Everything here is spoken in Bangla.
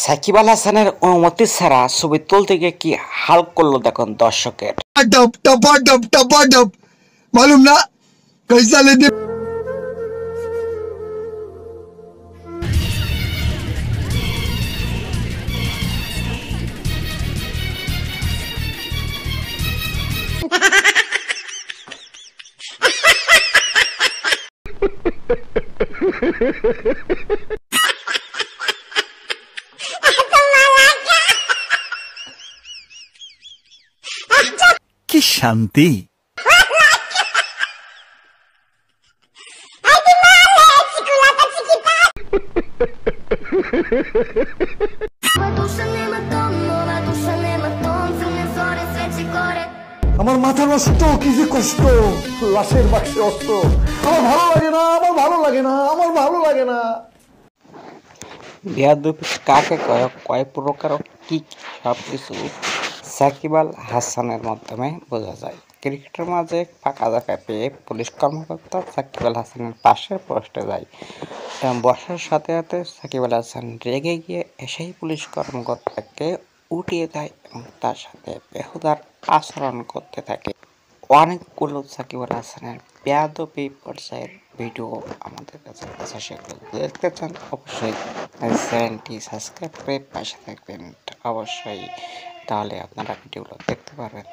সাকিব আল হাসানের অনুমতি ছাড়া ছবি তুলতে গিয়ে কি হাল করলো দেখুন দর্শকের। टप टपा टप टपा टप मालूम ना कैसा लेते কি শান্তি। আমার মাথা নষ্ট কি যে কষ্ট লাশের বাক্সে অস্ত্র আমার ভালো লাগে না আমার ভালো লাগে না আমার ভালো লাগে না বেয়াদবি কাকে কয় প্রকার কি সবকিছু সাকিব আল হাসানের মাধ্যমে বোঝা যায়। ক্রিকেটের মাঝে ফাঁকা জায়গা পেয়ে পুলিশ কর্মকর্তা সাকিব আল হাসানের পাশের পোস্টে যায় এবং বসার সাথে সাথে সাকিব আল হাসান রেগে গিয়ে সেই পুলিশ কর্মকর্তাকে উঠিয়ে দেয় এবং তার সাথে বেহুদার আচরণ করতে থাকে। অনেকগুলো সাকিব আল হাসানের বেয়াদবি পর্যায়ের ভিডিও আমাদের কাছে আছে, সেগুলো দেখতে চান অবশ্যই চ্যানেলটি সাবস্ক্রাইব করে পাশে থাকবেন অবশ্যই, তাহলে আপনারা ভিডিওগুলো দেখতে পারবেন।